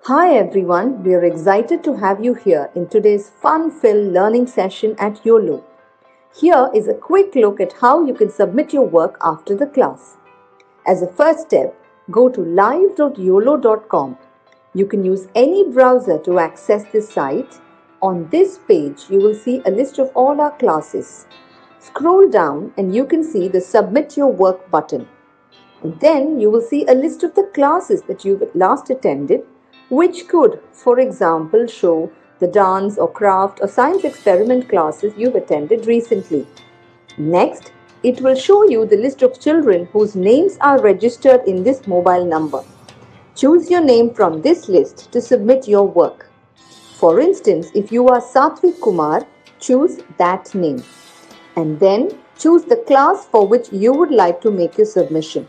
Hi everyone, we are excited to have you here in today's fun-filled learning session at Uolo. Here is a quick look at how you can submit your work after the class. As a first step, go to live.uolo.com. You can use any browser to access this site. On this page, you will see a list of all our classes. Scroll down and you can see the Submit Your Work button. Then you will see a list of the classes that you've last attended, which could, for example, show the dance or craft or science experiment classes you've attended recently. Next, it will show you the list of children whose names are registered in this mobile number. Choose your name from this list to submit your work. For instance, if you are Satvik Kumar, choose that name. And then choose the class for which you would like to make your submission.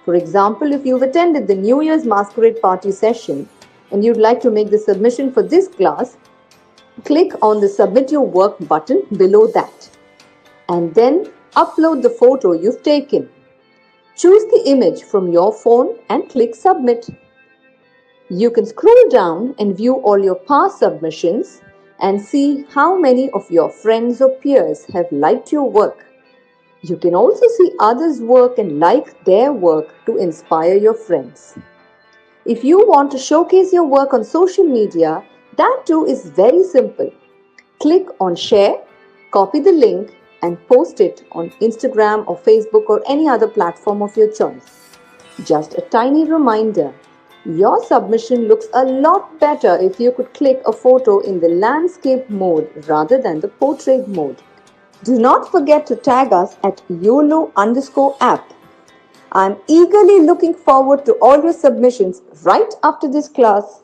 For example, if you've attended the New Year's Masquerade Party session and you'd like to make the submission for this class, click on the Submit Your Work button below that. And then upload the photo you've taken. Choose the image from your phone and click Submit. You can scroll down and view all your past submissions and see how many of your friends or peers have liked your work. You can also see others' work and like their work to inspire your friends. If you want to showcase your work on social media, that too is very simple. Click on Share, copy the link, and post it on Instagram or Facebook or any other platform of your choice. Just a tiny reminder, your submission looks a lot better if you could click a photo in the landscape mode rather than the portrait mode. Do not forget to tag us at YOLO_app. I'm eagerly looking forward to all your submissions right after this class.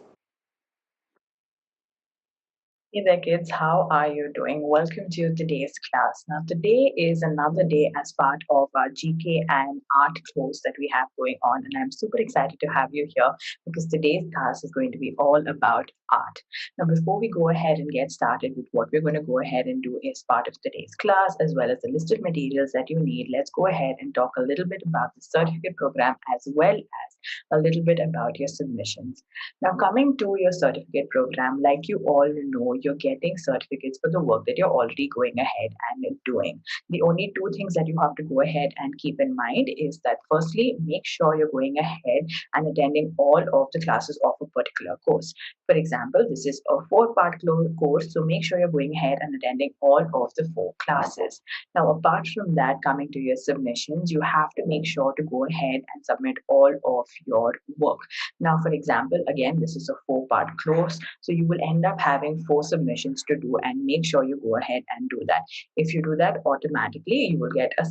Hey there, kids. How are you doing? Welcome to today's class. Now, today is another day as part of our GK and art course that we have going on, and I'm super excited to have you here because today's class is going to be all about art. Now, before we go ahead and get started with what we're going to go ahead and do as part of today's class, as well as the list of materials that you need, let's go ahead and talk a little bit about the certificate program as well as a little bit about your submissions. Now, coming to your certificate program, like you all know, you're getting certificates for the work that you're already going ahead and doing. The only two things that you have to go ahead and keep in mind is that firstly, make sure you're going ahead and attending all of the classes of a particular course. For example, this is a four-part course, so make sure you're going ahead and attending all of the four classes. Now, apart from that, coming to your submissions, you have to make sure to go ahead and submit all of your work. Now, for example, again, this is a four-part course, so you will end up having four submissions to do, and make sure you go ahead and do that. If you do that, automatically you will get a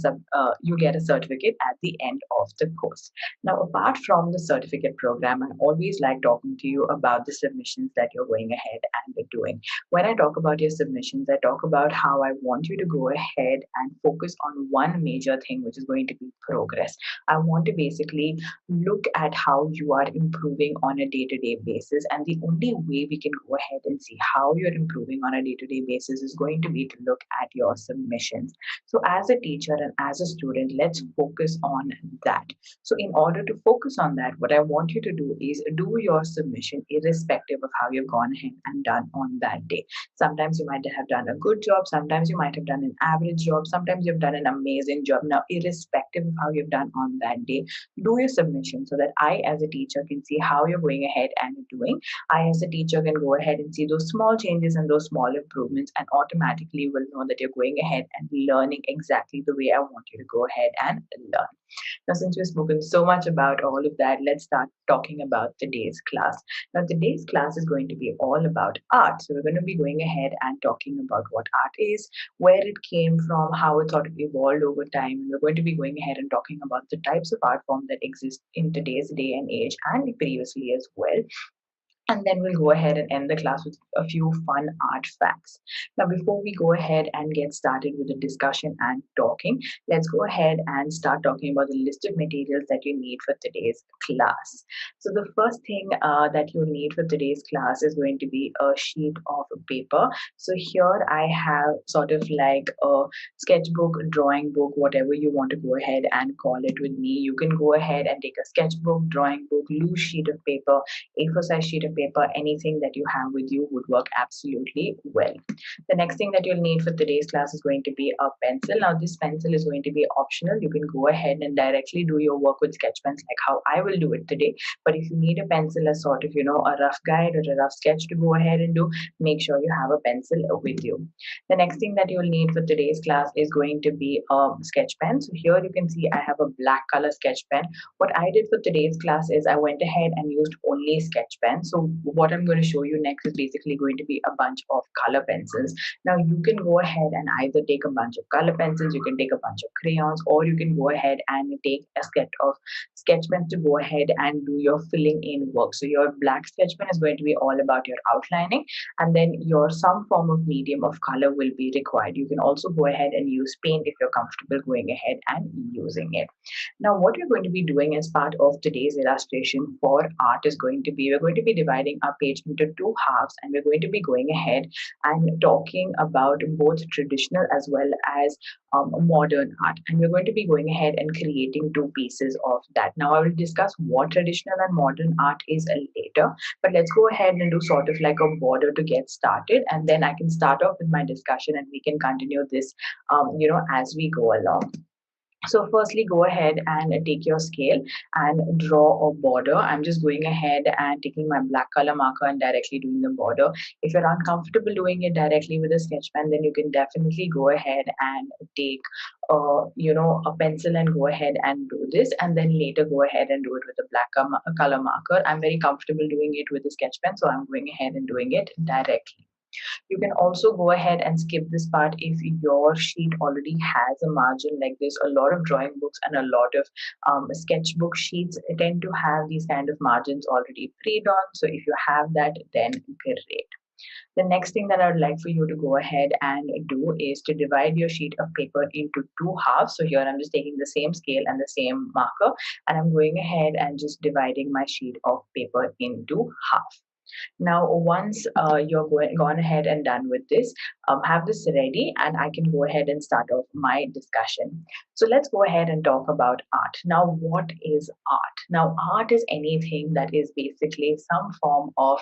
certificate at the end of the course. Now, apart from the certificate program, I always like talking to you about the submissions that you're going ahead and doing. When I talk about your submissions, I talk about how I want you to go ahead and focus on one major thing, which is going to be progress. I want to basically look at how you are improving on a day-to-day basis, and the only way we can go ahead and see how you're improving on a day-to-day basis is going to be to look at your submissions. So as a teacher and as a student, let's focus on that. So in order to focus on that, what I want you to do is do your submission irrespective of how you've gone ahead and done on that day. Sometimes you might have done a good job, sometimes you might have done an average job, sometimes you've done an amazing job. Now, irrespective of how you've done on that day, do your submission so that I, as a teacher, can see how you're going ahead and doing. I, as a teacher, can go ahead and see those small changes and those small improvements, and automatically will know that you're going ahead and learning exactly the way I want you to go ahead and learn. Now, since we've spoken so much about all of that, let's start talking about today's class. Now, today's class is going to be all about art. So, we're going to be going ahead and talking about what art is, where it came from, how it sort of evolved over time. And we're going to be going ahead and talking about the types of art form that exist in today's day and age and previously as well. And then we'll go ahead and end the class with a few fun art facts. Now, before we go ahead and get started with the discussion and talking, let's go ahead and start talking about the list of materials that you need for today's class. So the first thing that you need for today's class is going to be a sheet of paper. So here I have sort of like a sketchbook, drawing book, whatever you want to go ahead and call it with me. You can go ahead and take a sketchbook, drawing book, loose sheet of paper, A4 size sheet of paper, anything that you have with you would work absolutely well. The next thing that you'll need for today's class is going to be a pencil. Now, this pencil is going to be optional. You can go ahead and directly do your work with sketch pens like how I will do it today. But if you need a pencil as sort of, a rough guide or a rough sketch to go ahead and do, make sure you have a pencil with you. The next thing that you'll need for today's class is going to be a sketch pen. So here you can see I have a black color sketch pen. What I did for today's class is I went ahead and used only sketch pen. So what I'm going to show you next is basically going to be a bunch of color pencils. Now you can go ahead and either take a bunch of color pencils, you can take a bunch of crayons, or you can go ahead and take a set of sketch pens to go ahead and do your filling in work. So your black sketch pen is going to be all about your outlining, and then your some form of medium of color will be required. You can also go ahead and use paint if you're comfortable going ahead and using it. Now, what we're going to be doing as part of today's illustration for art is going to be, we're going to be dividing our page into two halves, and we're going to be going ahead and talking about both traditional as well as modern art. And we're going to be going ahead and creating two pieces of that. Now, I will discuss what traditional and modern art is later, but let's go ahead and do sort of like a border to get started, and then I can start off with my discussion and we can continue this, as we go along. So firstly, go ahead and take your scale and draw a border. I'm just going ahead and taking my black color marker and directly doing the border. If you're uncomfortable doing it directly with a sketch pen, then you can definitely go ahead and take, a pencil and go ahead and do this, and then later go ahead and do it with a black color marker. I'm very comfortable doing it with a sketch pen, so I'm going ahead and doing it directly. You can also go ahead and skip this part if your sheet already has a margin like this. A lot of drawing books and a lot of sketchbook sheets tend to have these kind of margins already pre-drawn. So if you have that, then great. The next thing that I would like for you to go ahead and do is to divide your sheet of paper into two halves. So here I'm just taking the same scale and the same marker, and I'm going ahead and just dividing my sheet of paper into half. Now, once gone ahead and done with this, have this ready, and I can go ahead and start off my discussion. So let's go ahead and talk about art. Now, what is art? Now, art is anything that is basically some form of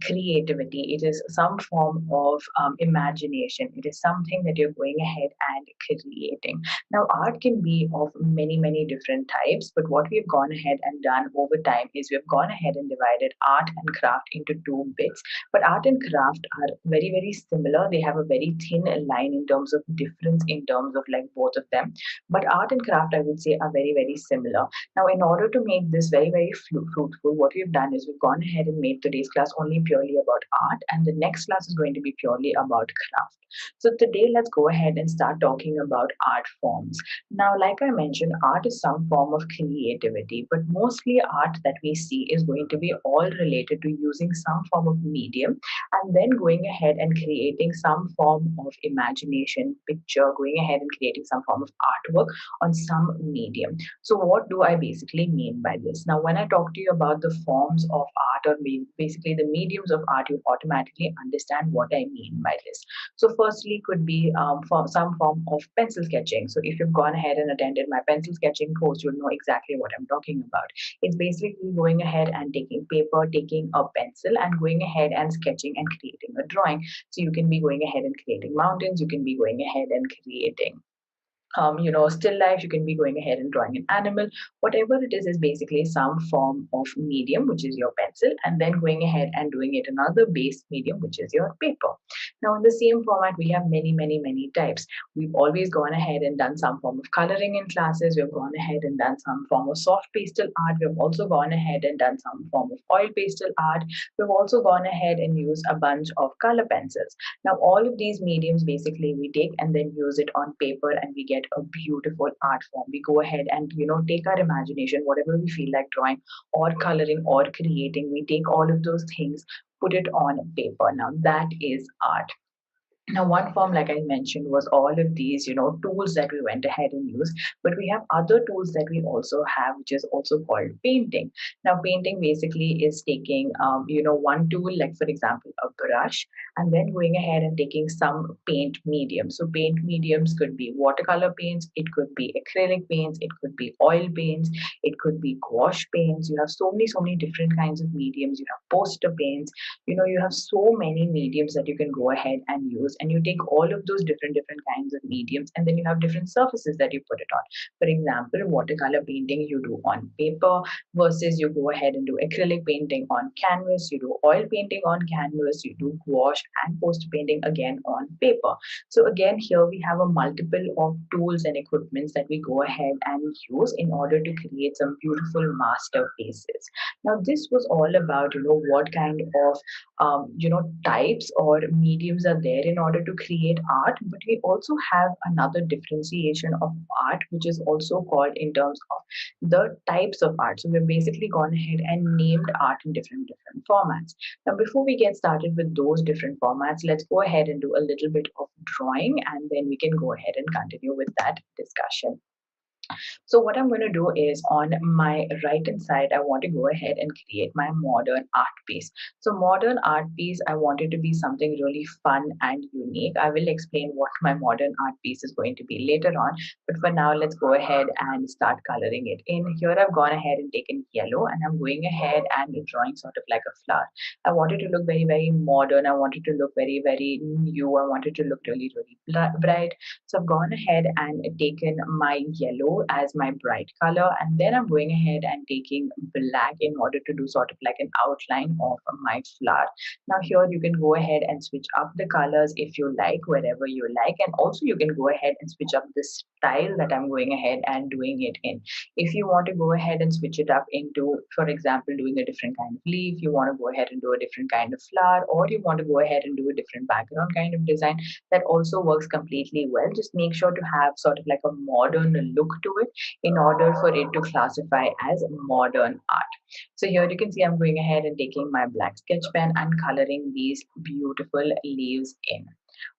creativity. It is some form of imagination. It is something that you're going ahead and creating. Now, art can be of many, many different types, but what we've gone ahead and done over time is we've gone ahead and divided art and craft into two bits. But art and craft are very, very similar. They have a very thin line in terms of difference in terms of like both of them. But art and craft, I would say, are very, very similar. Now, in order to make this very, very fruitful, what we've done is we've gone ahead and made today's class only purely about art, and the next class is going to be purely about craft. So today, let's go ahead and start talking about art forms. Now, like I mentioned, art is some form of creativity, but mostly art that we see is going to be all related to using some form of medium and then going ahead and creating some form of imagination, picture, going ahead and creating some form of artwork on some medium. So, what do I basically mean by this? Now, when I talk to you about the forms of art or basically the mediums of art, you automatically understand what I mean by this. So, firstly, could be for some form of pencil sketching. So, if you've gone ahead and attended my pencil sketching course, you'll know exactly what I'm talking about. It's basically going ahead and taking paper, taking a pencil, and going ahead and sketching and creating a drawing. So, you can be going ahead and creating mountains, you can be going ahead and creating still life. You can be going ahead and drawing an animal. Whatever it is basically some form of medium, which is your pencil, and then going ahead and doing it another base medium, which is your paper. Now, in the same format, we have many, many, many types. We've always gone ahead and done some form of coloring in classes. We've gone ahead and done some form of soft pastel art. We've also gone ahead and done some form of oil pastel art. We've also gone ahead and used a bunch of color pencils. Now, all of these mediums basically we take and then use it on paper, and we get a beautiful art form. We go ahead and take our imagination, whatever we feel like drawing or coloring or creating. We take all of those things, put it on paper. Now, that is art. Now, one form, like I mentioned, was all of these, tools that we went ahead and used. But we have other tools that we also have, which is also called painting. Now, painting basically is taking, one tool, like for example, a brush, and then going ahead and taking some paint medium. So, paint mediums could be watercolor paints, it could be acrylic paints, it could be oil paints, it could be gouache paints. You have so many different kinds of mediums. You have poster paints, you have so many mediums that you can go ahead and use, and you take all of those different kinds of mediums, and then you have different surfaces that you put it on. For example, watercolor painting you do on paper, versus you go ahead and do acrylic painting on canvas, you do oil painting on canvas, you do gouache and poster painting again on paper. So again, here we have a multiple of tools and equipments that we go ahead and use in order to create some beautiful masterpieces. Now this was all about what kind of types or mediums are there in order to create art. But we also have another differentiation of art, which is also called in terms of the types of art. So we've basically gone ahead and named art in different formats. Now before we get started with those different formats, let's go ahead and do a little bit of drawing, and then we can go ahead and continue with that discussion. So what I'm going to do is, on my right hand side, I want to go ahead and create my modern art piece. So modern art piece, I want it to be something really fun and unique. I will explain what my modern art piece is going to be later on. But for now, let's go ahead and start coloring it in. Here I've gone ahead and taken yellow, and I'm going ahead and drawing sort of like a flower. I want it to look very modern. I want it to look very new. I want it to look really bright. So I've gone ahead and taken my yellow as my bright color, and then I'm going ahead and taking black in order to do sort of like an outline of my flower. Now here you can go ahead and switch up the colors if you like, wherever you like, and also you can go ahead and switch up the style that I'm going ahead and doing it in. If you want to go ahead and switch it up into, for example, doing a different kind of leaf, you want to go ahead and do a different kind of flower, or you want to go ahead and do a different background kind of design, that also works completely well. Just make sure to have sort of like a modern look to it in order for it to classify as modern art. So here you can see I'm going ahead and taking my black sketch pen and coloring these beautiful leaves in.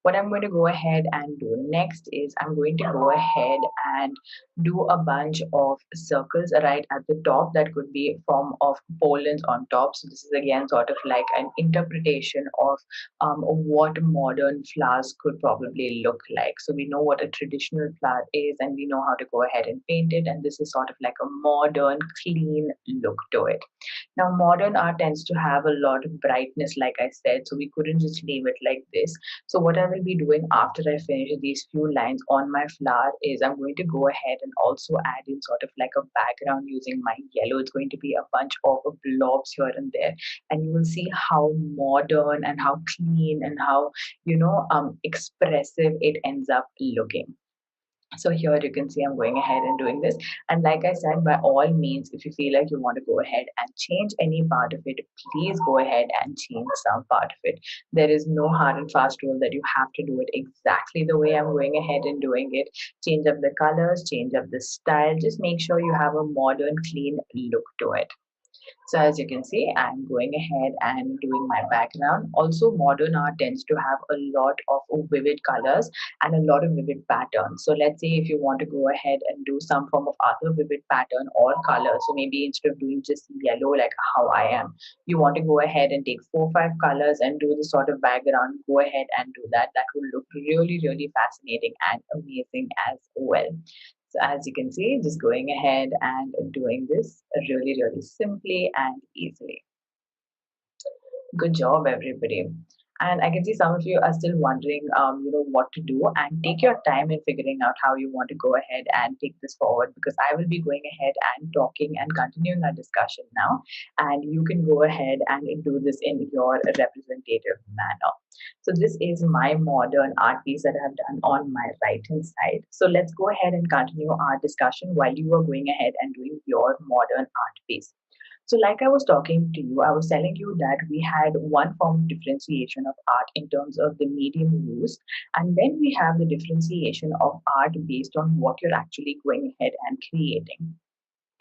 What I'm going to go ahead and do next is I'm going to go ahead and do a bunch of circles right at the top that could be a form of pollens on top. So this is again sort of like an interpretation of what modern flowers could probably look like. So we know what a traditional flower is, and we know how to go ahead and paint it, and this is sort of like a modern, clean look to it. Now, modern art tends to have a lot of brightness, like I said, so we couldn't just leave it like this. So, what I will be doing after I finish these few lines on my flower is I'm going to go ahead and also add in sort of like a background using my yellow. It's going to be a bunch of blobs here and there, and you will see how modern and how clean and how expressive it ends up looking. So here you can see I'm going ahead and doing this. And like I said, by all means, if you feel like you want to go ahead and change any part of it, please go ahead and change some part of it. There is no hard and fast rule that you have to do it exactly the way I'm going ahead and doing it. Change up the colors, change up the style. Just make sure you have a modern, clean look to it. So as you can see, I'm going ahead and doing my background. Also, modern art tends to have a lot of vivid colors and a lot of vivid patterns. So let's say if you want to go ahead and do some form of other vivid pattern or color. So maybe instead of doing just yellow like how I am, you want to go ahead and take 4 or 5 colors and do the sort of background. Go ahead and do that. That will look really fascinating and amazing as well. So as you can see, just going ahead and doing this really simply and easily. Good job, everybody. And I can see some of you are still wondering, what to do, and take your time in figuring out how you want to go ahead and take this forward, because I will be going ahead and talking and continuing our discussion now, and you can go ahead and do this in your representative manner. So this is my modern art piece that I have done on my right hand side. So let's go ahead and continue our discussion while you are going ahead and doing your modern art piece. So, like I was talking to you, I was telling you that we had one form of differentiation of art in terms of the medium used, and then we have the differentiation of art based on what you're actually going ahead and creating.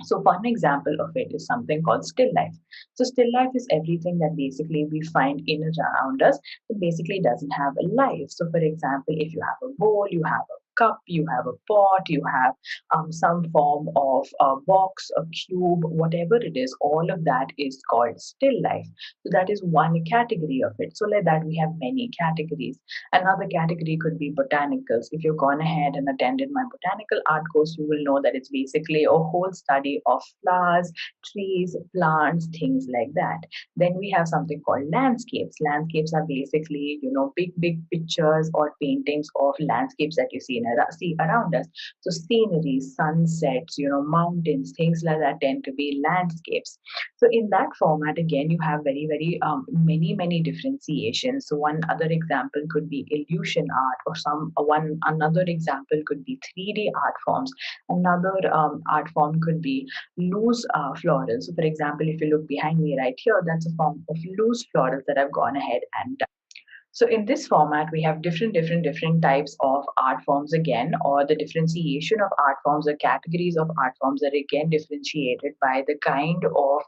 So one example of it is something called still life. So still life is everything that basically we find in and around us that basically doesn't have a life. So for example, if you have a bowl, you have a cup, you have a pot, you have some form of a box, a cube, whatever it is, all of that is called still life. So that is one category of it. So like that we have many categories. Another category could be botanicals. If you've gone ahead and attended my botanical art course, you will know that it's basically a whole study of flowers, trees, plants, things like that. Then we have something called landscapes. Landscapes are basically, big, big pictures or paintings of landscapes that you see around us. So scenery, sunsets, mountains, things like that tend to be landscapes. So in that format, again, you have very, very many differentiations. So one other example could be illusion art, or some one another example could be 3D art forms. Another art form could be loose florals. So, for example, if you look behind me right here, that's a form of loose florals that I've gone ahead and so in this format, we have different types of art forms again, or the differentiation of art forms or categories of art forms are again differentiated by the kind of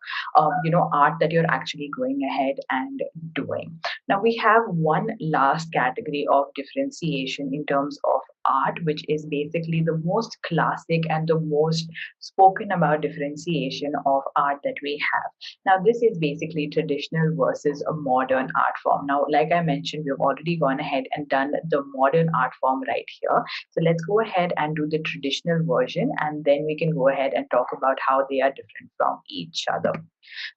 art that you're actually going ahead and doing. Now we have one last category of differentiation in terms of art, which is basically the most classic and the most spoken about differentiation of art that we have. Now, this is basically traditional versus a modern art form. Now, like I mentioned, we've already gone ahead and done the modern art form right here. So let's go ahead and do the traditional version, and then we can go ahead and talk about how they are different from each other.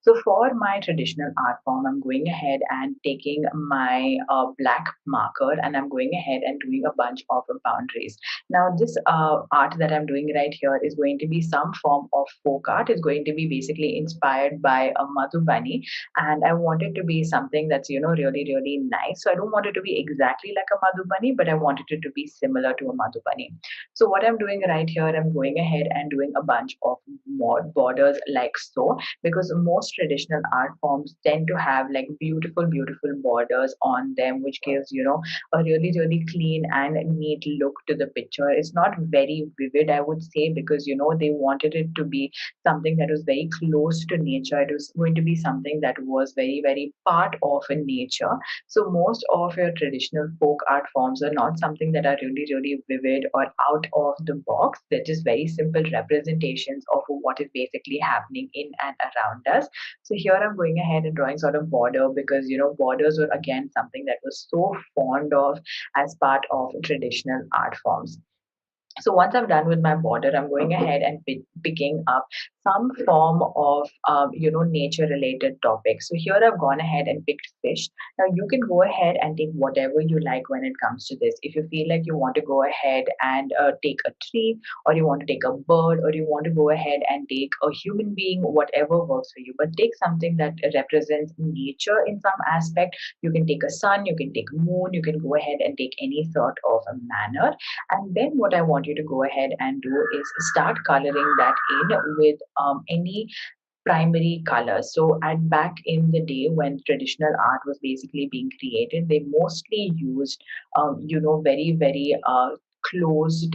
So for my traditional art form, I'm going ahead and taking my black marker and I'm going ahead and doing a bunch of boundaries. Now this art that I'm doing right here is going to be some form of folk art. It's going to be basically inspired by a Madhubani, and I want it to be something that's really really nice. So I don't want it to be exactly like a Madhubani, but I wanted it to be similar to a Madhubani. So what I'm doing right here, I'm going ahead and doing a bunch of mod borders like so, because most traditional art forms tend to have like beautiful borders on them, which gives a really really clean and neat look to the picture. It's not very vivid, I would say, because they wanted it to be something that was very close to nature. It was going to be something that was very very part of in nature. So most of your traditional folk art forms are not something that are really really vivid or out of the box. They're just very simple representations of what is basically happening in and around us. So here I'm going ahead and drawing sort of border, because borders were again something that was so fond of as part of traditional art forms. So once I'm done with my border, I'm going ahead and picking up some form of nature related topics. So here I've gone ahead and picked fish. Now you can go ahead and take whatever you like when it comes to this. If you feel like you want to go ahead and take a tree, or you want to take a bird, or you want to go ahead and take a human being, whatever works for you, but take something that represents nature in some aspect. You can take a sun, you can take a moon, you can go ahead and take any sort of a manner. And then what I want you to go ahead and do is start coloring that in with any primary colors. So at back in the day when traditional art was basically being created, they mostly used, very, very closed,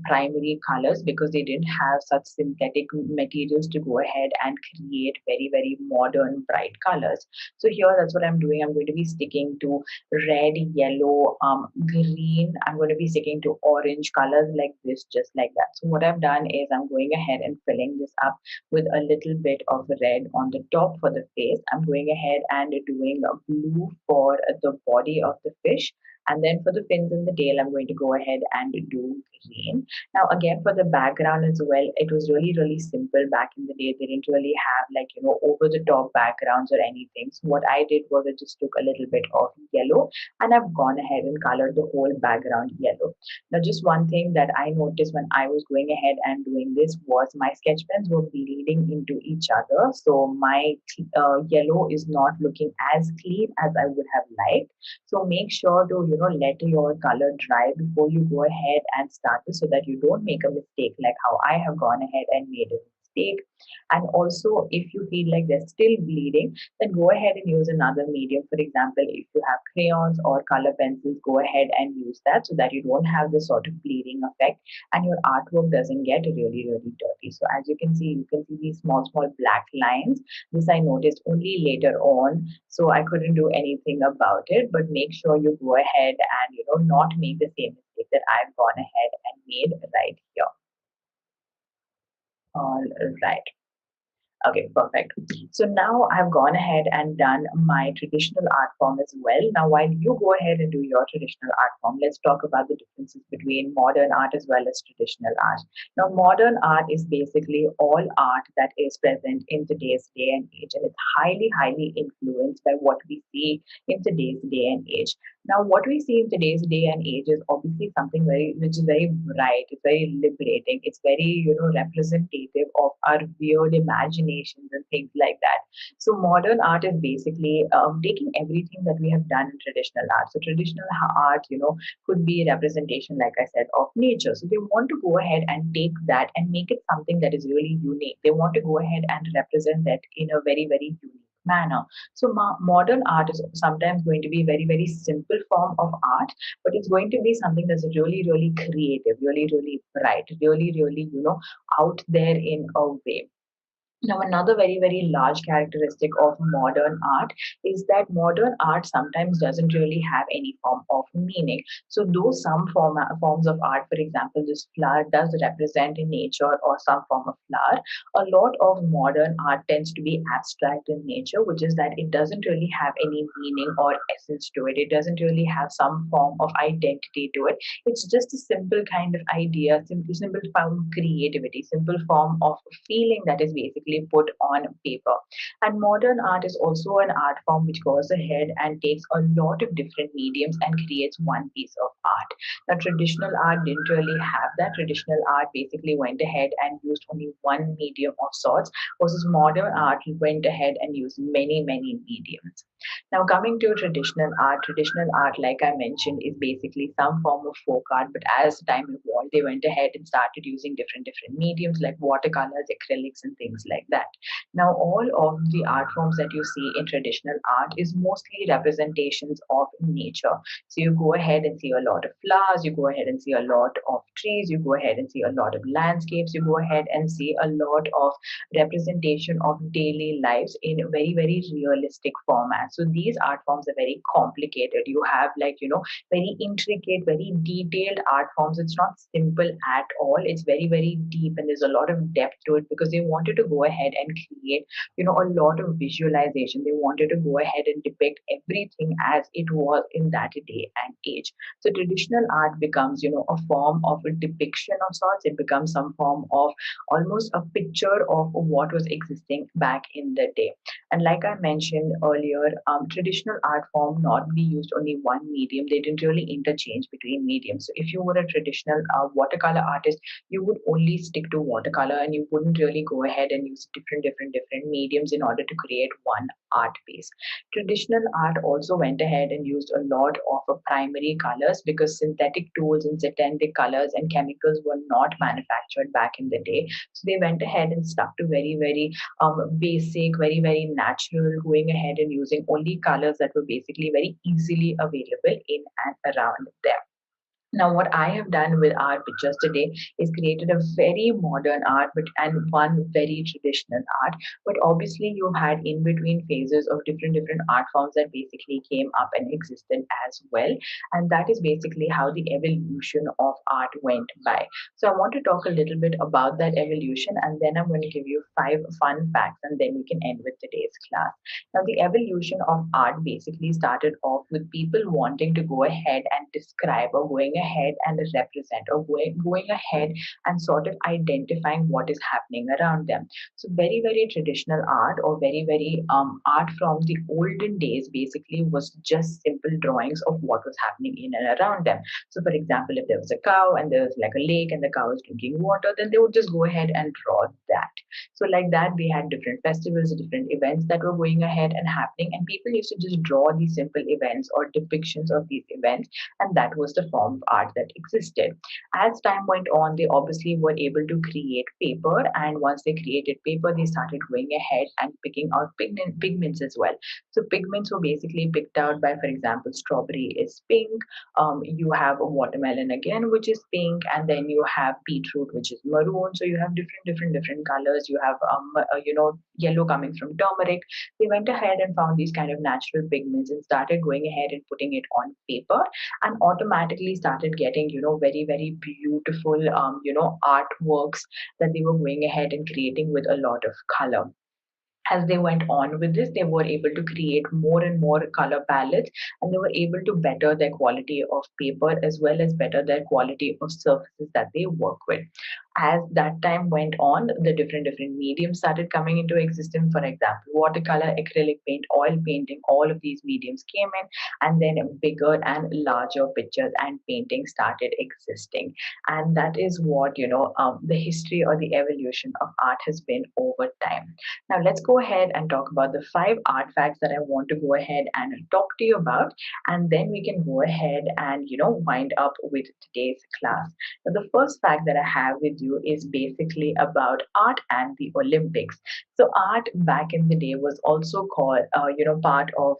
primary colors, because they didn't have such synthetic materials to go ahead and create very, very modern, bright colors. So here, that's what I'm doing. I'm going to be sticking to red, yellow, green. I'm going to be sticking to orange colors like this, just like that. So what I've done is I'm going ahead and filling this up with a little bit of red on the top for the face. I'm going ahead and doing a blue for the body of the fish. And then for the fins and the tail, I'm going to go ahead and do green. Now, again, for the background as well, it was really, really simple back in the day. They didn't really have like, over the top backgrounds or anything. So what I did was I just took a little bit of yellow and I've gone ahead and colored the whole background yellow. Now, just one thing that I noticed when I was going ahead and doing this was my sketch pens were bleeding into each other. So my yellow is not looking as clean as I would have liked. So make sure to, let your color dry before you go ahead and start this, so that you don't make a mistake like how I have gone ahead and made it. mistake. And also, if you feel like they're still bleeding, then go ahead and use another medium. For example, if you have crayons or color pencils, go ahead and use that so that you don't have this sort of bleeding effect and your artwork doesn't get really, really dirty. So as you can see these small, small black lines. This I noticed only later on, so I couldn't do anything about it. But make sure you go ahead and not make the same mistake that I've gone ahead and made right here. All right. Okay, perfect. So now I've gone ahead and done my traditional art form as well. Now, while you go ahead and do your traditional art form, let's talk about the differences between modern art as well as traditional art. Now, modern art is basically all art that is present in today's day and age, and it's highly, highly influenced by what we see in today's day and age. Now, what we see in today's day and age is obviously something which is very bright, it's very liberating, it's very, representative of our weird imaginations and things like that. So, modern art is basically taking everything that we have done in traditional art. So, traditional art, could be a representation, like I said, of nature. So, they want to go ahead and take that and make it something that is really unique. They want to go ahead and represent that in a very, very unique manner. So modern art is sometimes going to be very, very simple form of art, but it's going to be something that's really, really creative, really, really bright, really, really, out there in a way. Now, another very, very large characteristic of modern art is that modern art sometimes doesn't really have any form of meaning. So, though some forms of art, for example, this flower does represent in nature or some form of flower, a lot of modern art tends to be abstract in nature, which is that it doesn't really have any meaning or essence to it. It doesn't really have some form of identity to it. It's just a simple kind of idea, simple form of creativity, simple form of feeling that is basically put on paper. And modern art is also an art form which goes ahead and takes a lot of different mediums and creates one piece of art. Now, traditional art didn't really have that. Traditional art basically went ahead and used only one medium of sorts, versus modern art went ahead and used many, many mediums. Now, coming to traditional art, like I mentioned, is basically some form of folk art. But as time evolved, they went ahead and started using different mediums like watercolors, acrylics, and things like that. Now, all of the art forms that you see in traditional art is mostly representations of nature. So you go ahead and see a lot of flowers, you go ahead and see a lot of trees, you go ahead and see a lot of landscapes, you go ahead and see a lot of representation of daily lives in a very, very realistic format. So these art forms are very complicated. You have very intricate, very detailed art forms. It's not simple at all. It's very, very deep and there's a lot of depth to it because they wanted to go ahead and create, a lot of visualization. They wanted to go ahead and depict everything as it was in that day and age. So traditional art becomes, a form of a depiction of sorts. It becomes some form of almost a picture of what was existing back in the day. And like I mentioned earlier, traditional art form normally used only one medium. They didn't really interchange between mediums. So if you were a traditional watercolor artist, you would only stick to watercolor and you wouldn't really go ahead and use different mediums in order to create one art piece. Traditional art also went ahead and used a lot of primary colors because synthetic tools and synthetic colors and chemicals were not manufactured back in the day. So they went ahead and stuck to very, very basic, very, very natural, going ahead and using only colors that were basically very easily available in and around them. Now, what I have done with our pictures today is created a very modern art, but and one very traditional art. But obviously, you had in between phases of different art forms that basically came up and existed as well, and that is basically how the evolution of art went by. So, I want to talk a little bit about that evolution, and then I'm going to give you 5 fun facts, and then we can end with today's class. Now, the evolution of art basically started off with people wanting to go ahead and describe or going ahead and represent or going ahead and sort of identifying what is happening around them. So, very, very traditional art or very, very art from the olden days basically was just simple drawings of what was happening in and around them. So, for example, if there was a cow and there was like a lake and the cow is drinking water, then they would just go ahead and draw that. So, like that, we had different festivals, different events that were going ahead and happening, and people used to just draw these simple events or depictions of these events, and that was the form of art that existed. As time went on, they obviously were able to create paper, and once they created paper, they started going ahead and picking out pigments as well. So pigments were basically picked out by, for example, strawberry is pink. You have a watermelon again, which is pink, and then you have beetroot, which is maroon. So you have different colors. You have yellow coming from turmeric. They went ahead and found these kind of natural pigments and started going ahead and putting it on paper, and automatically started getting very beautiful artworks that they were going ahead and creating with a lot of color. As they went on with this, they were able to create more and more color palettes, and they were able to better their quality of paper as well as better their quality of surfaces that they work with. As that time went on, the different mediums started coming into existence. For example, watercolor, acrylic paint, oil painting, all of these mediums came in, and then bigger and larger pictures and paintings started existing. And that is what the history or the evolution of art has been over time. Now, let's go ahead and talk about the five artifacts that I want to go ahead and talk to you about, and then we can go ahead and wind up with today's class. Now, the first fact that I have with you is basically about art and the Olympics. So, art back in the day was also called, part of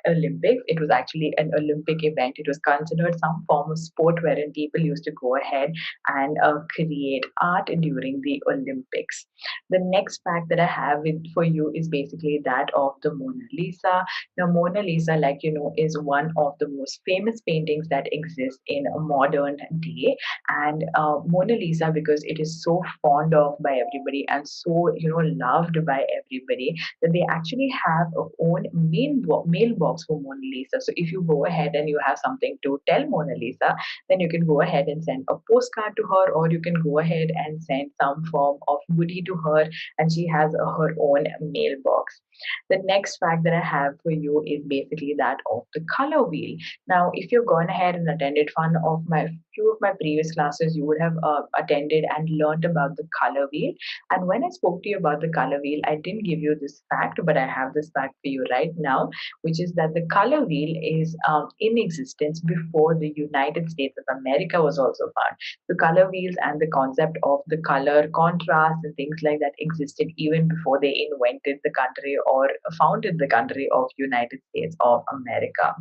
Olympics. It was actually an Olympic event. It was considered some form of sport wherein people used to go ahead and create art during the Olympics. The next fact that I have for you is basically that of the Mona Lisa. Now, Mona Lisa, like is one of the most famous paintings that exist in a modern day. And Mona Lisa, because it is so fond of by everybody and so loved by everybody, that they actually have a own mailbox for Mona Lisa. So if you go ahead and you have something to tell Mona Lisa, then you can go ahead and send a postcard to her, or you can go ahead and send some form of goodie to her, and she has her own mailbox. The next fact that I have for you is basically that of the color wheel. Now, if you've gone ahead and attended one of my few of my previous classes, you would have attended and learned about the color wheel. And when I spoke to you about the color wheel, I didn't give you this fact, but I have this fact for you right now, which is that the color wheel is in existence before the United States of America was also found. The color wheels and the concept of the color contrast and things like that existed even before they invented the country or founded the country of United States of America.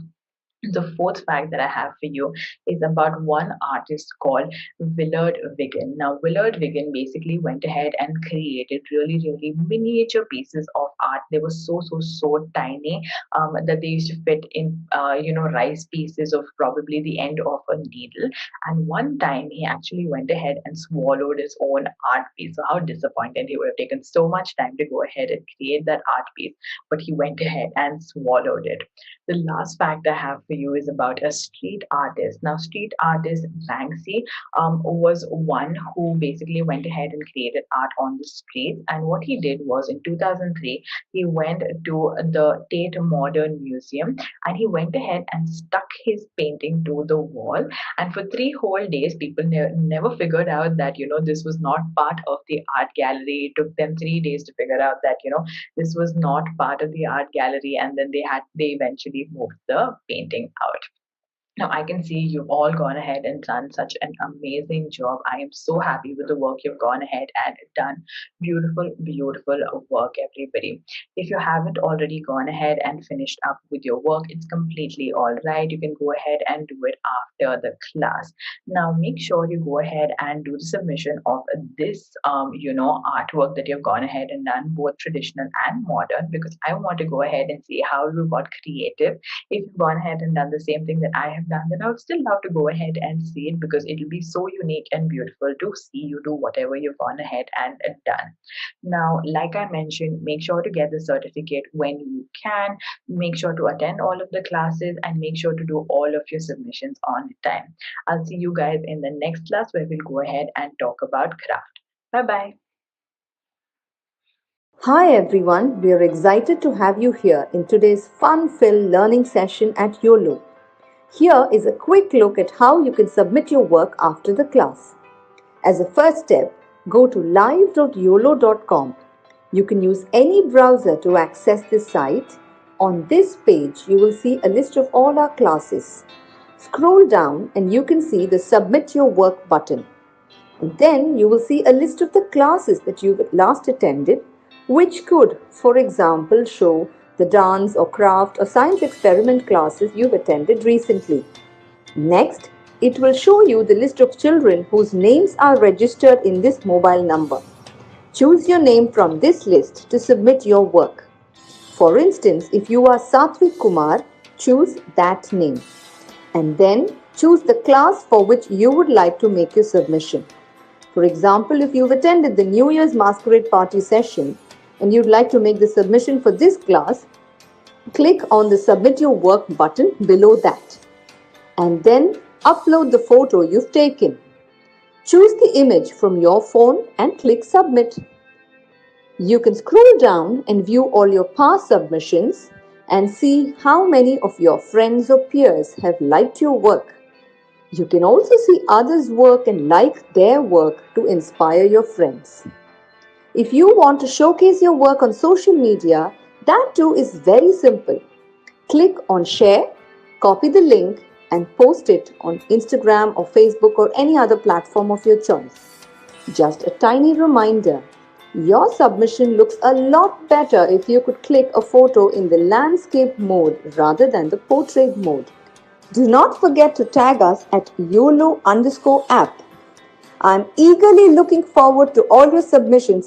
The fourth fact that I have for you is about one artist called Willard Wiggin. Now, Willard Wiggin basically went ahead and created really miniature pieces of art. They were so tiny that they used to fit in, rice pieces of probably the end of a needle. And one time he actually went ahead and swallowed his own art piece. So, how disappointed! He would have taken so much time to go ahead and create that art piece, but he went ahead and swallowed it. The last fact I have for you is about a street artist. Now, street artist Banksy was one who basically went ahead and created art on the streets. And what he did was in 2003, he went to the Tate Modern Museum, and he went ahead and stuck his painting to the wall. And for 3 whole days, people never figured out that, this was not part of the art gallery. It took them 3 days to figure out that, this was not part of the art gallery, and then they eventually moved the painting out. Now, I can see you've all gone ahead and done such an amazing job. I am so happy with the work you've gone ahead and done. Beautiful work, everybody. If you haven't already gone ahead and finished up with your work, it's completely all right. You can go ahead and do it after the class. Now, make sure you go ahead and do the submission of this, artwork that you've gone ahead and done, both traditional and modern, because I want to go ahead and see how you got creative. If you've gone ahead and done the same thing that I have done, then I would still love to go ahead and see it, because it'll be so unique and beautiful to see you do whatever you've gone ahead and done. Now, like I mentioned, make sure to get the certificate when you can. Make sure to attend all of the classes and make sure to do all of your submissions on time. I'll see you guys in the next class where we'll go ahead and talk about craft. Bye bye. Hi everyone, we are excited to have you here in today's fun-filled learning session at Uolo. Here is a quick look at how you can submit your work after the class. As a first step, go to live.uolo.com. You can use any browser to access this site. On this page, you will see a list of all our classes. Scroll down and you can see the Submit Your Work button. And then you will see a list of the classes that you've last attended, which could, for example, show the dance or craft or science experiment classes you've attended recently. Next, it will show you the list of children whose names are registered in this mobile number. Choose your name from this list to submit your work. For instance, if you are Satvik Kumar, choose that name. And then choose the class for which you would like to make your submission. For example, if you've attended the New Year's Masquerade Party session and you'd like to make the submission for this class, click on the Submit Your Work button below that. And then upload the photo you've taken. Choose the image from your phone and click Submit. You can scroll down and view all your past submissions and see how many of your friends or peers have liked your work. You can also see others' work and like their work to inspire your friends. If you want to showcase your work on social media, that too is very simple. Click on Share, copy the link, and post it on Instagram or Facebook or any other platform of your choice. Just a tiny reminder, your submission looks a lot better if you could click a photo in the landscape mode rather than the portrait mode. Do not forget to tag us at YOLO_app. I'm eagerly looking forward to all your submissions